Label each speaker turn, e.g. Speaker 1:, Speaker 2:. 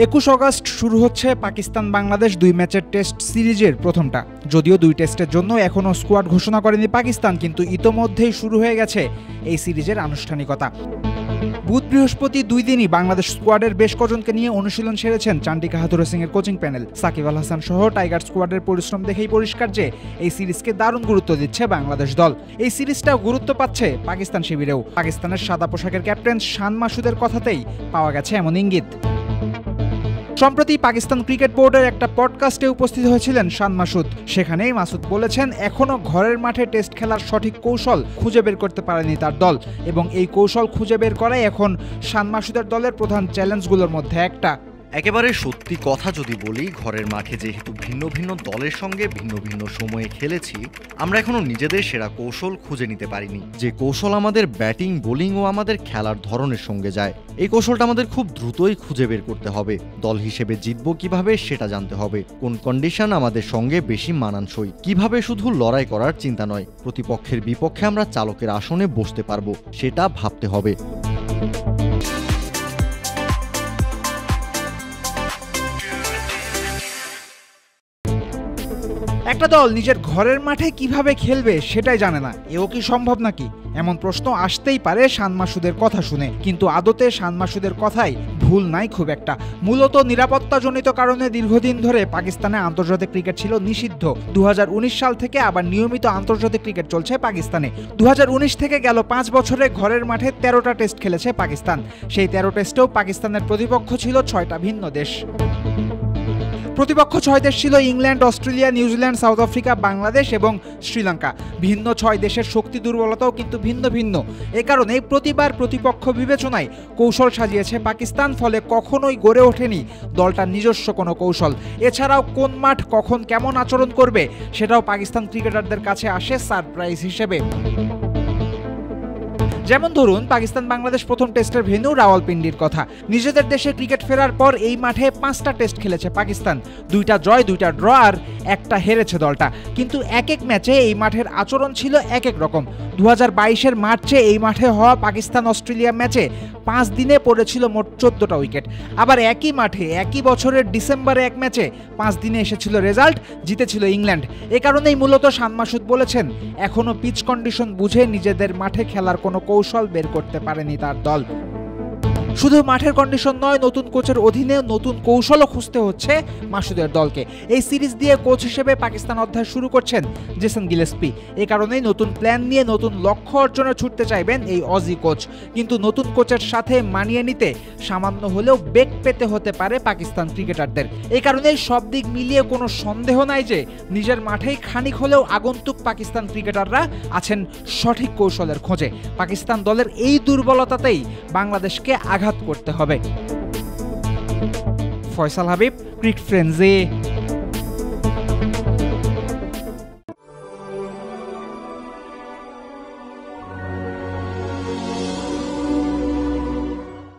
Speaker 1: 21 August শুরু হচ্ছে পাকিস্তান বাংলাদেশ 2 ম্যাচের টেস্ট সিরিজের প্রথমটা। যদিও 2 টেস্টের জন্য এখনও স্কোয়াড ঘোষণা করেনি পাকিস্তান, কিন্তু ইতোমধ্যেই শুরু হয়ে গেছে এই সিরিজের আনুষ্ঠানিকতা। বুধ বৃহস্পতি 2 দিনই বাংলাদেশ স্কোয়াডের বেশ কজনকে নিয়ে অনুশীলন সেরেছেন চান্ডিকা হাথুরুসিং সিংয়ের কোচিং প্যানেল। সাকিব আল হাসান সহ টাইগার স্কোয়াডের পরিশ্রম দেখেই পরিষ্কার যে এই সিরিজকে দারুণ গুরুত্ব দিচ্ছে বাংলাদেশ দল। এই সিরিজটাও গুরুত্ব পাচ্ছে পাকিস্তান শিবিরেও। পাকিস্তানের সাদা পোশাকের ক্যাপ্টেন শান মাসুদের কথাতেই পাওয়া গেছে এমন ইঙ্গিত। সম্প্রতি পাকিস্তান ক্রিকেট বোর্ডের একটা পডকাস্টে উপস্থিত হয়েছিলেন শান মাসুদ। সেখানেই মাসুদ বলেছেন এখনও ঘরের মাঠে টেস্ট খেলার সঠিক কৌশল খুঁজে বের করতে পারেনি তার দল, এবং এই কৌশল খুঁজে বের করাই এখন শান মাসুদের দলের প্রধান চ্যালেঞ্জগুলোর মধ্যে একটা।
Speaker 2: একেবারে সত্যি কথা যদি বলি, ঘরের মাঠে যেহেতু ভিন্ন ভিন্ন দলের সঙ্গে ভিন্ন ভিন্ন সময়ে খেলেছি, আমরা এখনো নিজেদের সেরা কৌশল খুঁজে নিতে পারিনি, যে কৌশল আমাদের ব্যাটিং বোলিং ও আমাদের খেলার ধরনের সঙ্গে যায়। এই কৌশলটা আমাদের খুব দ্রুতই খুঁজে বের করতে হবে। দল হিসেবে জিতবো কিভাবে সেটা জানতে হবে, কোন কন্ডিশন আমাদের সঙ্গে বেশি মানানসই, কিভাবে শুধু লড়াই করার চিন্তা নয়, প্রতিপক্ষের বিপক্ষে আমরা চালকের আসনে বসতে পারবো সেটা ভাবতে হবে।
Speaker 1: একটা দল নিজের ঘরের মাঠে কিভাবে খেলবে সেটাই জানে না, এও কি সম্ভব নাকি? এমন প্রশ্ন আসতেই পারে শান মাসুদের কথা শুনে, কিন্তু আদতে শান মাসুদের কথাই ভুল নাই খুব একটা। মূলত নিরাপত্তাজনিত কারণে দীর্ঘদিন ধরে পাকিস্তানে আন্তর্জাতিক ক্রিকেট ছিল নিষিদ্ধ। 2019 সাল থেকে আবার নিয়মিত আন্তর্জাতিক ক্রিকেট চলছে পাকিস্তানে। 2019 থেকে গেল 5 বছরে ঘরের মাঠে 13টা টেস্ট খেলেছে পাকিস্তান। সেই 13 টেস্টেও পাকিস্তানের প্রতিপক্ষ ছিল 6টা ভিন্ন দেশ। প্রতিপক্ষ 6 দেশ ছিল England, Australia, New Zealand, south Africa, Bangladesh এবং শ্রীলঙ্কা। ভিন্ন 6 দেশের শক্তি দুর্বলতাও কিন্তু ভিন্ন ভিন্ন। এ কারণে প্রতিবার প্রতিপক্ষ বিবেচনায় কৌশল সাজিয়েছে পাকিস্তান, ফলে কখনোই গড়ে ওঠেনি দলটার নিজস্ব কোনো কৌশল। এছাড়াও কোন মাঠ কখন কেমন আচরণ করবে সেটাও পাকিস্তান ক্রিকেটারদের কাছে আসে সারপ্রাইজ হিসেবে। যেমন ধরুন, পাকিস্তান বাংলাদেশ প্রথম টেস্টের ভেন্যু রাওয়ালপিন্ডির কথা। নিজেদের দেশে ক্রিকেট ফেরার পর এই মাঠে 5টা টেস্ট খেলেছে পাকিস্তান। 2টা জয়, 2টা ড্র আর একটা হেরেছে দলটা। কিন্তু এক এক ম্যাচে এই মাঠের আচরণ ছিল এক এক রকম। 2022-এর মার্চে এই মাঠে হওয়া পাকিস্তান অস্ট্রেলিয়া ম্যাচে 5 দিনে পড়েছিল মোট 14টা উইকেট। আবার একই মাঠে একই বছরের ডিসেম্বরে এক ম্যাচে 5 দিনে এসেছিল রেজাল্ট, জিতেছিল ইংল্যান্ড। এ কারণেই মূলত শান মাসুদ বলেছেন এখনও পিচ কন্ডিশন বুঝে নিজেদের মাঠে খেলার কোনো কৌশল বের করতে পারেনি তার দল। শুধু মাঠের কন্ডিশন নয়, নতুন কোচের অধীনে নতুন কৌশলও খুঁজতে হচ্ছে মাসুদের দলকে। এই সিরিজ দিয়ে কোচ হিসেবে পাকিস্তান অধ্যায় শুরু করছেন জেসন গিলেস্পি। এই কারণেই নতুন প্ল্যান নিয়ে নতুন লক্ষ্য অর্জনে ছুটতে চাইবেন এই অজি কোচ। কিন্তু নতুন কোচের সাথে মানিয়ে নিতে সামান্য হলেও বেগ পেতে হতে পারে পাকিস্তান ক্রিকেটারদের। এই কারণেই সব দিক মিলিয়ে কোনো সন্দেহ নাই যে নিজের মাঠেই খানিক হলেও আগন্তুক পাকিস্তান ক্রিকেটাররা আছেন সঠিক কৌশলের খোঁজে। পাকিস্তান দলের এই দুর্বলতাতেই বাংলাদেশকে আঘাত করতে হবে। ফয়সাল হাবিব, ক্রিকেট ফ্রেন্ডজি।